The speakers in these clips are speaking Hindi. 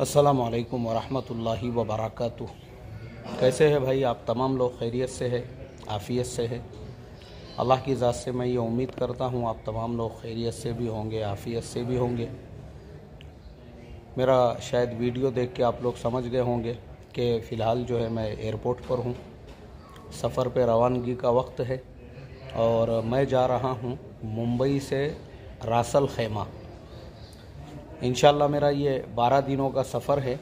अस्सलामु अलैकुम वरहमतुल्लाहि वबरकातुह। कैसे है भाई आप तमाम लोग? खैरियत से है, आफ़ियत से है। अल्लाह की ज़ात से मैं ये उम्मीद करता हूँ आप तमाम लोग खैरियत से भी होंगे, आफ़ियत से भी होंगे। मेरा शायद वीडियो देख के आप लोग समझ गए होंगे कि फ़िलहाल जो है मैं एयरपोर्ट पर हूँ। सफ़र पे रवानगी का वक्त है और मैं जा रहा हूँ मुंबई से रासल खैमा। इंशाल्लाह मेरा ये 12 दिनों का सफ़र है।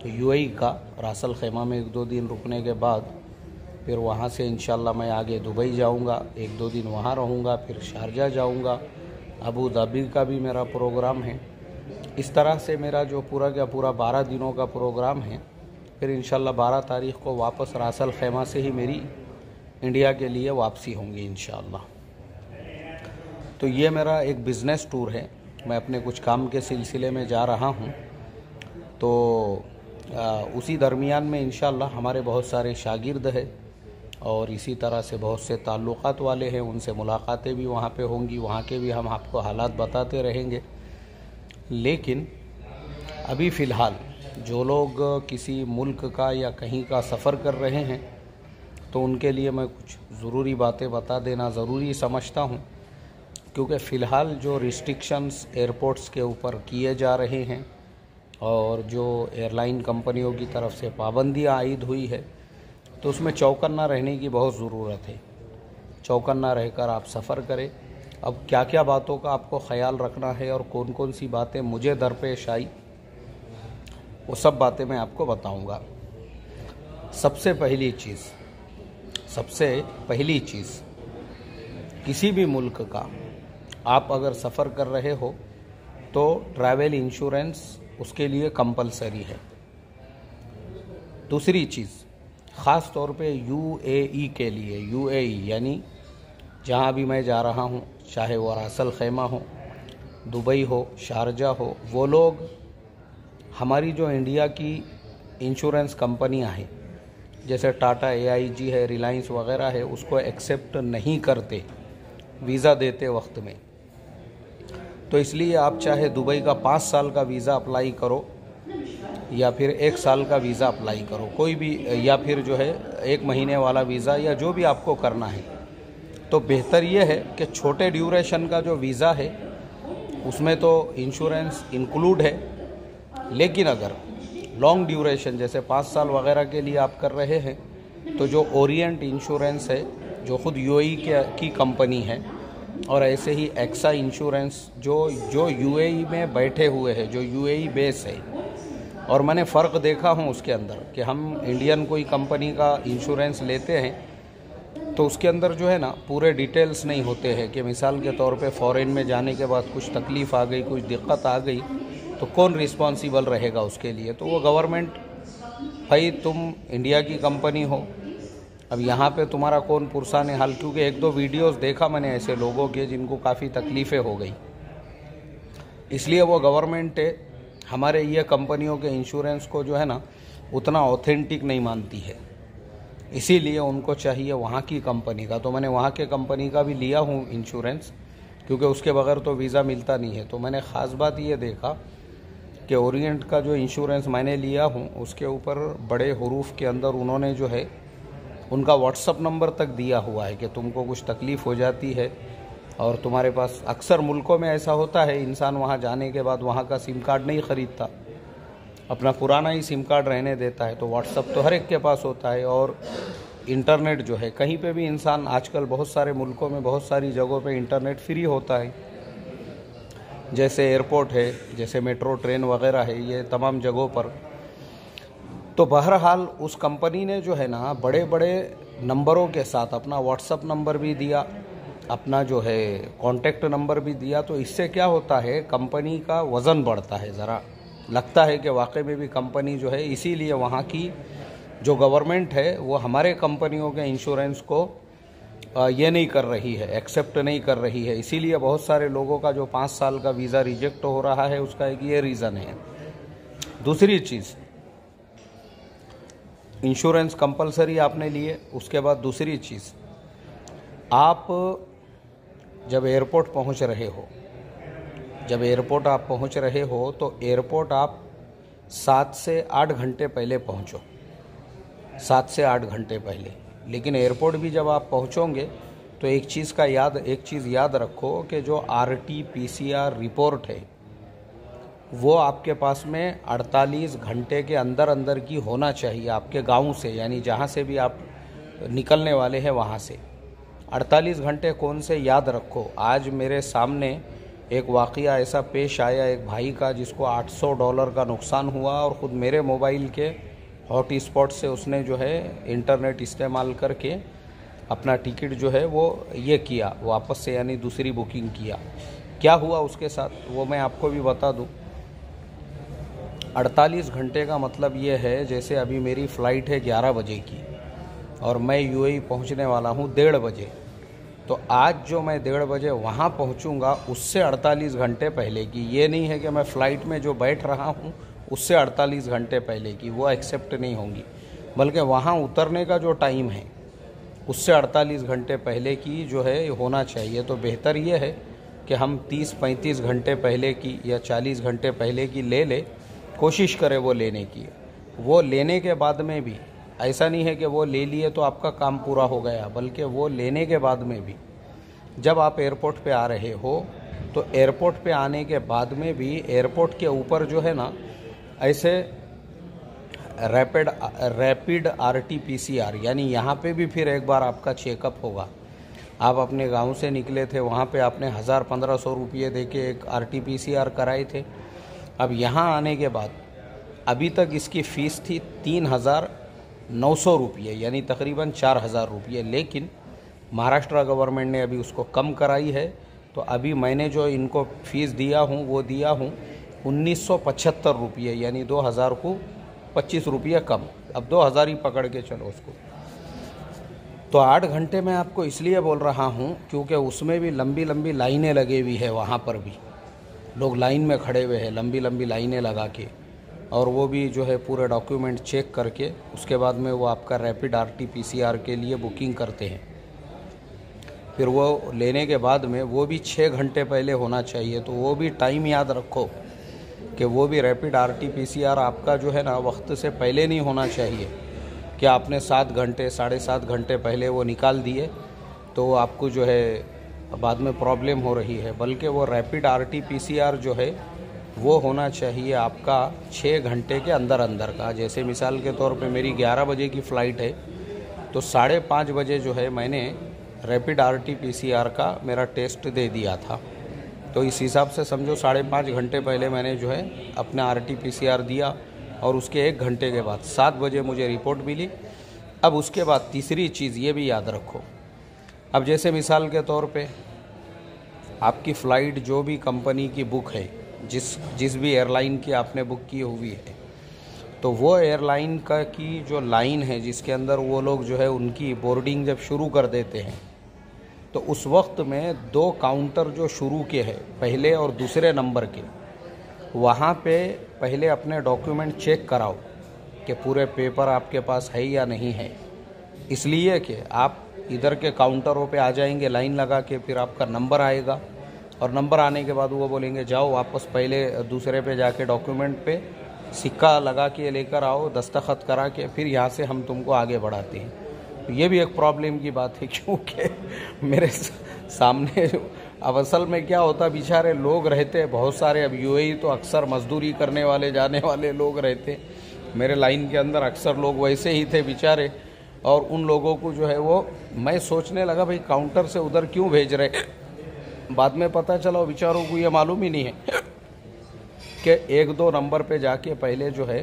तो यूएई का रासल खैमा में 1-2 दिन रुकने के बाद फिर वहाँ से इंशाल्लाह मैं आगे दुबई जाऊँगा, 1-2 दिन वहाँ रहूँगा, फिर शारजा जाऊँगा, अबू धाबी का भी मेरा प्रोग्राम है। इस तरह से मेरा जो पूरा का पूरा 12 दिनों का प्रोग्राम है। फिर इंशाल्लाह 12 तारीख़ को वापस रासल खैमा से ही मेरी इंडिया के लिए वापसी होंगी इंशाल्लाह। तो ये मेरा एक बिज़नेस टूर है। मैं अपने कुछ काम के सिलसिले में जा रहा हूँ। तो उसी दरमियान में इंशाल्लाह हमारे बहुत सारे शागिर्द हैं और इसी तरह से बहुत से ताल्लुक़ात वाले हैं, उनसे मुलाकातें भी वहाँ पे होंगी। वहाँ के भी हम आपको हालात बताते रहेंगे। लेकिन अभी फ़िलहाल जो लोग किसी मुल्क का या कहीं का सफ़र कर रहे हैं तो उनके लिए मैं कुछ ज़रूरी बातें बता देना ज़रूरी समझता हूँ, क्योंकि फ़िलहाल जो रिस्ट्रिक्शंस एयरपोर्ट्स के ऊपर किए जा रहे हैं और जो एयरलाइन कंपनियों की तरफ से पाबंदियाँ आयद हुई है, तो उसमें चौकन्ना रहने की बहुत ज़रूरत है। चौकन्ना रहकर आप सफ़र करें। अब क्या क्या बातों का आपको ख़याल रखना है और कौन कौन सी बातें मुझे दरपेश आई, वो सब बातें मैं आपको बताऊंगा। सबसे पहली चीज़ किसी भी मुल्क का आप अगर सफ़र कर रहे हो तो ट्रैवल इंश्योरेंस उसके लिए कंपलसरी है। दूसरी चीज़, ख़ास तौर पे यूएई के लिए, यूएई यानी जहाँ भी मैं जा रहा हूँ, चाहे वो रासल खैमा हो, दुबई हो, शारजा हो, वो लोग हमारी जो इंडिया की इंश्योरेंस कंपनियाँ हैं जैसे टाटा, एआईजी है, रिलायंस वगैरह है, उसको एक्सेप्ट नहीं करते वीज़ा देते वक्त में। तो इसलिए आप चाहे दुबई का 5 साल का वीज़ा अप्लाई करो या फिर 1 साल का वीज़ा अप्लाई करो, कोई भी, या फिर जो है 1 महीने वाला वीज़ा, या जो भी आपको करना है, तो बेहतर ये है कि छोटे ड्यूरेशन का जो वीज़ा है उसमें तो इंश्योरेंस इंक्लूड है। लेकिन अगर लॉन्ग ड्यूरेशन जैसे 5 साल वगैरह के लिए आप कर रहे हैं तो जो ओरिएंट इंश्योरेंस है, जो ख़ुद यूएई की कंपनी है, और ऐसे ही एक्सा इंश्योरेंस जो यूएई में बैठे हुए हैं, जो यूएई बेस है, और मैंने फ़र्क देखा हूँ उसके अंदर कि हम इंडियन कोई कंपनी का इंश्योरेंस लेते हैं तो उसके अंदर जो है ना पूरे डिटेल्स नहीं होते हैं कि मिसाल के तौर पे फ़ॉरेन में जाने के बाद कुछ तकलीफ़ आ गई, कुछ दिक्कत आ गई, तो कौन रिस्पॉन्सिबल रहेगा उसके लिए। तो वो गवर्नमेंट, भाई तुम इंडिया की कंपनी हो, अब यहाँ पे तुम्हारा कौन पुरसाने हाल। क्योंकि 1-2 वीडियोस देखा मैंने ऐसे लोगों के जिनको काफ़ी तकलीफ़ें हो गई, इसलिए वो गवर्नमेंट हमारे ये कंपनियों के इंश्योरेंस को जो है ना उतना ऑथेंटिक नहीं मानती है। इसीलिए उनको चाहिए वहाँ की कंपनी का। तो मैंने वहाँ के कंपनी का भी लिया हूँ इंश्योरेंस, क्योंकि उसके बगैर तो वीज़ा मिलता नहीं है। तो मैंने ख़ास बात ये देखा कि ओरिएंट का जो इंश्योरेंस मैंने लिया हूँ उसके ऊपर बड़े हरूफ के अंदर उन्होंने जो है उनका व्हाट्सअप नंबर तक दिया हुआ है कि तुमको कुछ तकलीफ़ हो जाती है और तुम्हारे पास, अक्सर मुल्कों में ऐसा होता है, इंसान वहाँ जाने के बाद वहाँ का सिम कार्ड नहीं ख़रीदता, अपना पुराना ही सिम कार्ड रहने देता है। तो व्हाट्सअप तो हर एक के पास होता है, और इंटरनेट जो है कहीं पे भी इंसान, आजकल बहुत सारे मुल्कों में बहुत सारी जगहों पे इंटरनेट फ्री होता है, जैसे एयरपोर्ट है, जैसे मेट्रो ट्रेन वगैरह है, ये तमाम जगहों पर। तो बहरहाल उस कंपनी ने जो है ना बड़े बड़े नंबरों के साथ अपना व्हाट्सअप नंबर भी दिया, अपना जो है कॉन्टैक्ट नंबर भी दिया। तो इससे क्या होता है, कंपनी का वज़न बढ़ता है, ज़रा लगता है कि वाकई में भी कंपनी जो है, इसीलिए वहाँ की जो गवर्नमेंट है वो हमारे कंपनियों के इंश्योरेंस को ये नहीं कर रही है, एक्सेप्ट नहीं कर रही है। इसीलिए बहुत सारे लोगों का जो 5 साल का वीज़ा रिजेक्ट हो रहा है, उसका एक ये रीज़न है। दूसरी चीज़, इंश्योरेंस कंपलसरी आपने लिए, उसके बाद दूसरी चीज़, आप जब एयरपोर्ट पहुंच रहे हो तो एयरपोर्ट आप 7 से 8 घंटे पहले पहुंचो, 7 से 8 घंटे पहले। लेकिन एयरपोर्ट भी जब आप पहुंचोगे तो एक चीज़ याद रखो कि जो RT-PCR रिपोर्ट है वो आपके पास में 48 घंटे के अंदर अंदर की होना चाहिए, आपके गांव से, यानी जहां से भी आप निकलने वाले हैं वहां से। 48 घंटे कौन से याद रखो। आज मेरे सामने एक वाक़या ऐसा पेश आया एक भाई का जिसको $800 का नुकसान हुआ, और ख़ुद मेरे मोबाइल के हॉट स्पॉट से उसने जो है इंटरनेट इस्तेमाल करके अपना टिकट जो है वो ये किया वापस से, यानी दूसरी बुकिंग किया। क्या हुआ उसके साथ वो मैं आपको भी बता दूं। 48 घंटे का मतलब ये है, जैसे अभी मेरी फ़्लाइट है 11 बजे की और मैं UAE पहुंचने वाला हूं 1:30 बजे, तो आज जो मैं 1:30 बजे वहां पहुंचूंगा उससे 48 घंटे पहले की। ये नहीं है कि मैं फ़्लाइट में जो बैठ रहा हूं उससे 48 घंटे पहले की, वो एक्सेप्ट नहीं होंगी, बल्कि वहां उतरने का जो टाइम है उससे 48 घंटे पहले की जो है होना चाहिए। तो बेहतर ये है कि हम 30-35 घंटे पहले की या 40 घंटे पहले की ले ले, कोशिश करें वो लेने की। वो लेने के बाद में भी ऐसा नहीं है कि वो ले लिए तो आपका काम पूरा हो गया, बल्कि वो लेने के बाद में भी जब आप एयरपोर्ट पे आ रहे हो तो एयरपोर्ट पे आने के बाद में भी एयरपोर्ट के ऊपर जो है ना ऐसे रैपिड RT-PCR, यानी यहाँ पे भी फिर एक बार आपका चेकअप होगा। आप अपने गांव से निकले थे, वहाँ पे आपने 1000-1500 रुपये दे के एक RT-PCR कराए थे। अब यहाँ आने के बाद अभी तक इसकी फ़ीस थी 3900 रुपये, यानी तकरीबन 4000 रुपये, लेकिन महाराष्ट्र गवर्नमेंट ने अभी उसको कम कराई है। तो अभी मैंने जो इनको फ़ीस दिया हूँ वो दिया हूँ 1975 रुपये, यानी 2000 को 25 रुपये कम, अब 2000 ही पकड़ के चलो उसको। तो 8 घंटे मैं आपको इसलिए बोल रहा हूँ क्योंकि उसमें भी लंबी लंबी लाइनें लगी हुई है, वहाँ पर भी लोग लाइन में खड़े हुए हैं, लंबी लंबी लाइनें लगा के, और वो भी जो है पूरे डॉक्यूमेंट चेक करके उसके बाद में वो आपका रैपिड RT-PCR के लिए बुकिंग करते हैं। फिर वो लेने के बाद में वो भी 6 घंटे पहले होना चाहिए। तो वो भी टाइम याद रखो कि वो भी रैपिड RT-PCR आपका जो है ना वक्त से पहले नहीं होना चाहिए कि आपने 7 घंटे 7.5 घंटे पहले वो निकाल दिए तो आपको जो है बाद में प्रॉब्लम हो रही है, बल्कि वो रैपिड RT-PCR जो है वो होना चाहिए आपका 6 घंटे के अंदर अंदर का। जैसे मिसाल के तौर पे मेरी 11 बजे की फ़्लाइट है तो 5:30 बजे जो है मैंने रैपिड RT-PCR का मेरा टेस्ट दे दिया था। तो इस हिसाब से समझो 5.5 घंटे पहले मैंने जो है अपना RT-PCR दिया, और उसके 1 घंटे के बाद 7 बजे मुझे रिपोर्ट मिली। अब उसके बाद तीसरी चीज़ ये भी याद रखो, अब जैसे मिसाल के तौर पे आपकी फ़्लाइट जो भी कंपनी की बुक है, जिस भी एयरलाइन की आपने बुक की हुई है, तो वो एयरलाइन का की जो लाइन है जिसके अंदर वो लोग जो है उनकी बोर्डिंग जब शुरू कर देते हैं तो उस वक्त में 2 काउंटर जो शुरू के हैं पहले और दूसरे नंबर के, वहाँ पे पहले अपने डॉक्यूमेंट चेक कराओ कि पूरे पेपर आपके पास है या नहीं है। इसलिए कि आप इधर के काउंटरों पे आ जाएंगे लाइन लगा के, फिर आपका नंबर आएगा और नंबर आने के बाद वो बोलेंगे जाओ वापस पहले दूसरे पे जाके डॉक्यूमेंट पे सिक्का लगा के लेकर आओ, दस्तखत करा के, फिर यहाँ से हम तुमको आगे बढ़ाते हैं। तो ये भी एक प्रॉब्लम की बात है क्योंकि मेरे सामने अब असल में क्या होता, बेचारे लोग रहते हैं बहुत सारे। अब UAE तो अक्सर मजदूरी करने वाले जाने वाले लोग रहते, मेरे लाइन के अंदर अक्सर लोग वैसे ही थे बेचारे, और उन लोगों को जो है वो मैं सोचने लगा भाई काउंटर से उधर क्यों भेज रहे। बाद में पता चला बेचारों को ये मालूम ही नहीं है कि 1-2 नंबर पे जाके पहले जो है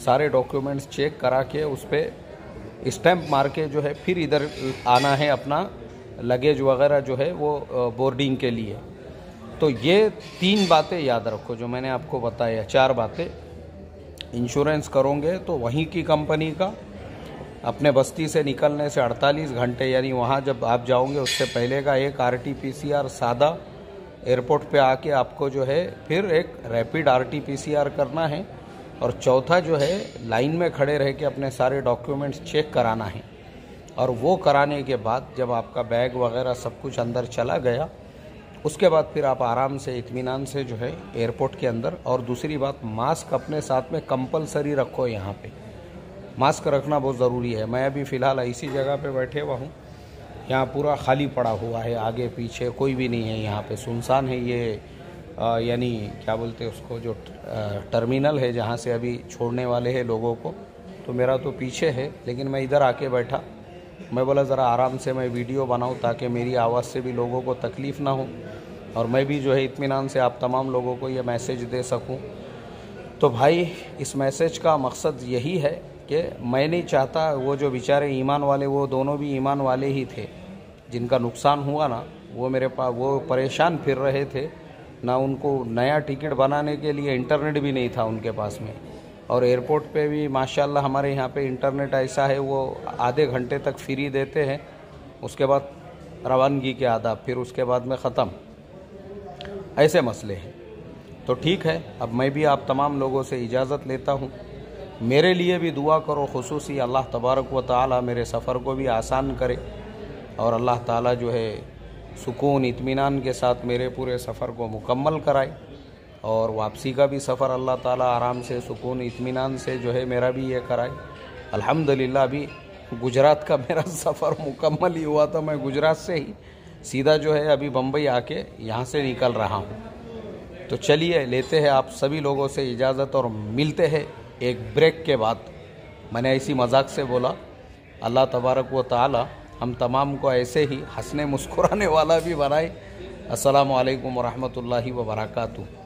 सारे डॉक्यूमेंट्स चेक करा के उस पर स्टैंप मार के जो है फिर इधर आना है अपना लगेज वगैरह जो है वो बोर्डिंग के लिए। तो ये 3 बातें याद रखो जो मैंने आपको बताया, 4 बातें। इंश्योरेंस करोगे तो वहीं की कंपनी का, अपने बस्ती से निकलने से 48 घंटे यानी वहाँ जब आप जाओगे उससे पहले का एक RT-PCR सादा एयरपोर्ट पे आके आपको जो है फिर एक रैपिड RT-PCR करना है, और चौथा जो है लाइन में खड़े रह के अपने सारे डॉक्यूमेंट्स चेक कराना है। और वो कराने के बाद जब आपका बैग वगैरह सब कुछ अंदर चला गया उसके बाद फिर आप आराम से इत्मीनान से जो है एयरपोर्ट के अंदर। और दूसरी बात, मास्क अपने साथ में कंपलसरी रखो। यहाँ पे मास्क रखना बहुत ज़रूरी है। मैं अभी फ़िलहाल ऐसी जगह पे बैठे हुआ हूँ, यहाँ पूरा खाली पड़ा हुआ है, आगे पीछे कोई भी नहीं है, यहाँ पे सुनसान है। ये यानी क्या बोलते हैं उसको, जो टर्मिनल है जहाँ से अभी छोड़ने वाले हैं लोगों को, तो मेरा तो पीछे है, लेकिन मैं इधर आके बैठा। मैं बोला ज़रा आराम से मैं वीडियो बनाऊं ताकि मेरी आवाज़ से भी लोगों को तकलीफ़ ना हो और मैं भी जो है इत्मीनान से आप तमाम लोगों को ये मैसेज दे सकूं। तो भाई, इस मैसेज का मकसद यही है कि मैं नहीं चाहता वो जो बेचारे ईमान वाले, वो दोनों भी ईमान वाले ही थे, जिनका नुकसान हुआ ना, वो मेरे पास वो परेशान फिर रहे थे ना। उनको नया टिकट बनाने के लिए इंटरनेट भी नहीं था उनके पास में। और एयरपोर्ट पे भी माशाल्लाह हमारे यहाँ पे इंटरनेट ऐसा है, वो आधे घंटे तक फ्री देते हैं, उसके बाद रवानगी के आदाब, फिर उसके बाद में ख़त्म। ऐसे मसले हैं। तो ठीक है, अब मैं भी आप तमाम लोगों से इजाज़त लेता हूँ। मेरे लिए भी दुआ करो, खुसूसी अल्लाह तबारक व तआला मेरे सफ़र को भी आसान करे और अल्लाह ताला जो है सुकून इत्मीनान के साथ मेरे पूरे सफ़र को मुकम्मल कराए और वापसी का भी सफ़र अल्लाह ताला आराम से सुकून इत्मीनान से जो है मेरा भी ये कराए। अल्हम्दुलिल्लाह अभी गुजरात का मेरा सफ़र मुकम्मल ही हुआ था। मैं गुजरात से ही सीधा जो है अभी बम्बई आके यहाँ से निकल रहा हूँ। तो चलिए लेते हैं आप सभी लोगों से इजाज़त और मिलते हैं एक ब्रेक के बाद। मैंने ऐसी मजाक से बोला। अल्लाह तबारक व तआला हम तमाम को ऐसे ही हंसने मुस्कुराने वाला भी बनाए। अस्सलामु अलैकुम व रहमतुल्लाहि व बरकातुहू।